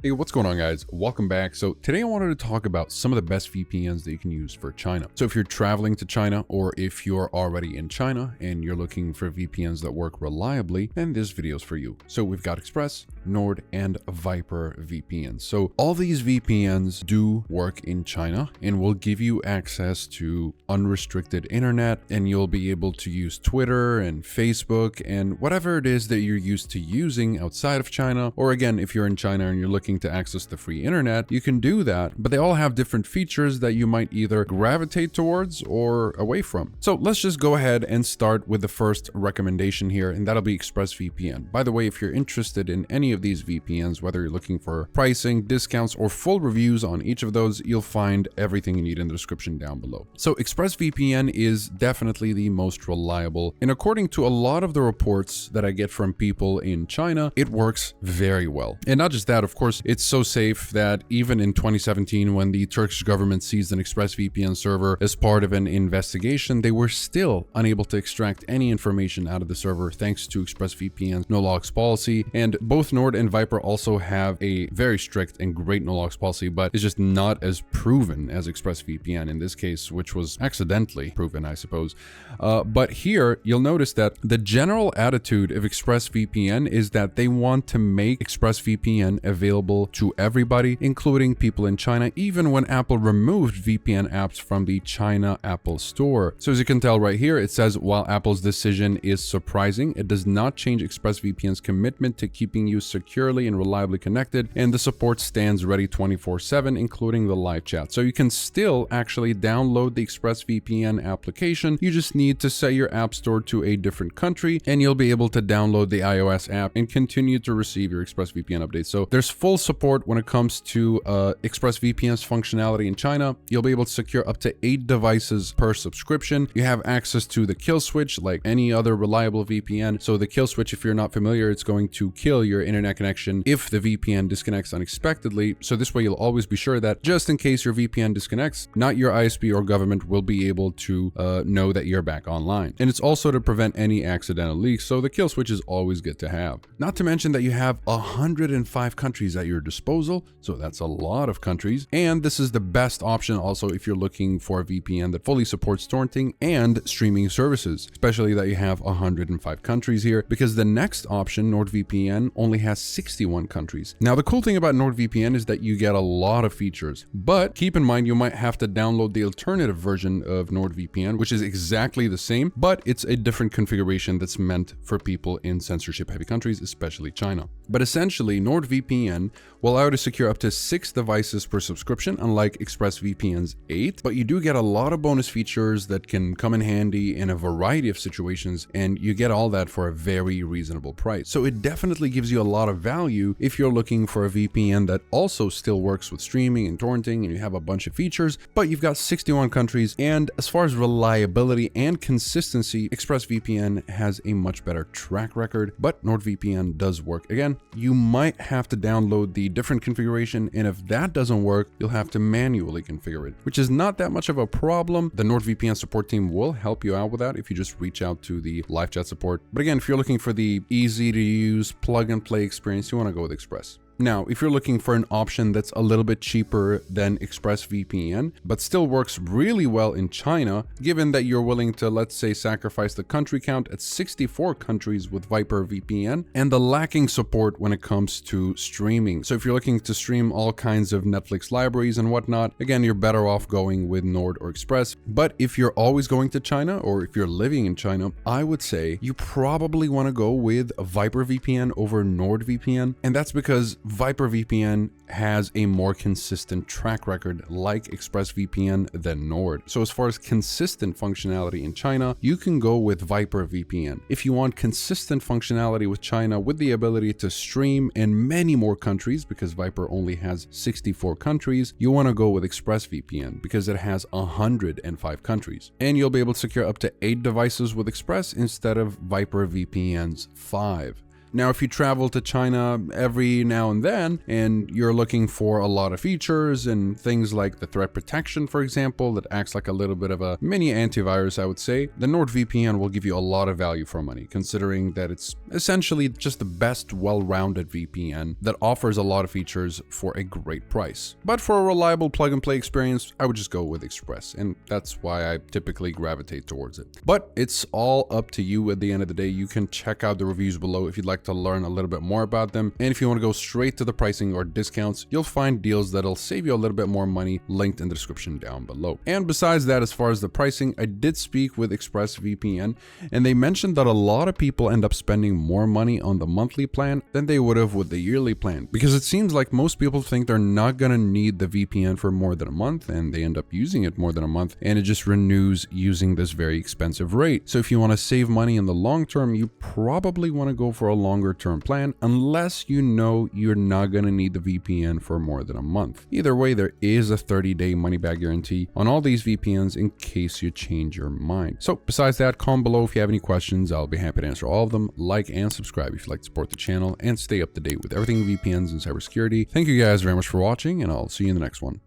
Hey, what's going on, guys? Welcome back. So today I wanted to talk about some of the best VPNs that you can use for China. So if you're traveling to China, or if you're already in China and you're looking for VPNs that work reliably, then this video is for you. So we've got Express, Nord, and ViperVPN. So all these VPNs do work in China and will give you access to unrestricted internet, and you'll be able to use Twitter and Facebook and whatever it is that you're used to using outside of China. Or again, if you're in China and you're looking to access the free internet, you can do that, but they all have different features that you might either gravitate towards or away from. So let's just go ahead and start with the first recommendation here, and that'll be ExpressVPN. By the way, if you're interested in any of these VPNs, whether you're looking for pricing, discounts, or full reviews on each of those, you'll find everything you need in the description down below. So ExpressVPN is definitely the most reliable, and according to a lot of the reports that I get from people in China, it works very well. And not just that, of course, it's so safe that even in 2017, when the Turkish government seized an ExpressVPN server as part of an investigation, they were still unable to extract any information out of the server thanks to ExpressVPN's no-logs policy. And both Nord and Viper also have a very strict and great no-logs policy, but it's just not as proven as ExpressVPN in this case, which was accidentally proven, I suppose. But here, you'll notice that the general attitude of ExpressVPN is that they want to make ExpressVPN available to everybody, including people in China, even when Apple removed VPN apps from the China Apple Store. So as you can tell right here, it says, while Apple's decision is surprising, it does not change ExpressVPN's commitment to keeping you securely and reliably connected, and the support stands ready 24/7, including the live chat. So you can still actually download the ExpressVPN application. You just need to set your app store to a different country, and you'll be able to download the iOS app and continue to receive your ExpressVPN updates. So there's full support when it comes to ExpressVPN's functionality in China. You'll be able to secure up to 8 devices per subscription. You have access to the kill switch like any other reliable VPN. So the kill switch, if you're not familiar, it's going to kill your internet connection if the VPN disconnects unexpectedly. So this way you'll always be sure that just in case your VPN disconnects, not your ISP or government will be able to know that you're back online. And it's also to prevent any accidental leaks. So the kill switch is always good to have. Not to mention that you have 105 countries at your disposal, so that's a lot of countries, and this is the best option also if you're looking for a VPN that fully supports torrenting and streaming services, especially that you have 105 countries here, because the next option, NordVPN, only has 61 countries. Now the cool thing about NordVPN is that you get a lot of features, but keep in mind you might have to download the alternative version of NordVPN, which is exactly the same, but it's a different configuration that's meant for people in censorship heavy countries, especially China. But essentially NordVPN will allow you to secure up to 6 devices per subscription, unlike ExpressVPN's 8, but you do get a lot of bonus features that can come in handy in a variety of situations, and you get all that for a very reasonable price. So it definitely gives you a lot of value if you're looking for a VPN that also still works with streaming and torrenting, and you have a bunch of features, but you've got 61 countries, and as far as reliability and consistency, ExpressVPN has a much better track record, but NordVPN does work. Again, you might have to download the different configuration, and if that doesn't work, you'll have to manually configure it, which is not that much of a problem. The NordVPN support team will help you out with that if you just reach out to the live chat support. But again, if you're looking for the easy to use plug and play experience, you want to go with Express. Now, if you're looking for an option that's a little bit cheaper than ExpressVPN, but still works really well in China, given that you're willing to, let's say, sacrifice the country count at 64 countries with ViperVPN, and the lacking support when it comes to streaming. So if you're looking to stream all kinds of Netflix libraries and whatnot, again, you're better off going with Nord or Express. But if you're always going to China, or if you're living in China, I would say you probably want to go with ViperVPN over NordVPN, and that's because ViperVPN has a more consistent track record like ExpressVPN than Nord. So as far as consistent functionality in China, you can go with ViperVPN. If you want consistent functionality with China with the ability to stream in many more countries, because Viper only has 64 countries, you want to go with ExpressVPN because it has 105 countries. And you'll be able to secure up to 8 devices with Express instead of ViperVPN's 5. Now, if you travel to China every now and then, and you're looking for a lot of features and things like the threat protection, for example, that acts like a little bit of a mini antivirus, I would say, the NordVPN will give you a lot of value for money, considering that it's essentially just the best well-rounded VPN that offers a lot of features for a great price. But for a reliable plug-and-play experience, I would just go with Express, and that's why I typically gravitate towards it. But it's all up to you at the end of the day. You can check out the reviews below if you'd like to learn a little bit more about them, and if you want to go straight to the pricing or discounts, you'll find deals that'll save you a little bit more money linked in the description down below. And besides that, as far as the pricing, I did speak with ExpressVPN, and they mentioned that a lot of people end up spending more money on the monthly plan than they would have with the yearly plan, because it seems like most people think they're not going to need the VPN for more than a month, and they end up using it more than a month, and it just renews using this very expensive rate. So if you want to save money in the long term, you probably want to go for a longer term plan, unless you know you're not going to need the VPN for more than a month. Either way, there is a 30-day money-back guarantee on all these VPNs in case you change your mind. So besides that, comment below if you have any questions. I'll be happy to answer all of them. Like and subscribe if you'd like to support the channel and stay up to date with everything VPNs and cybersecurity. Thank you guys very much for watching, and I'll see you in the next one.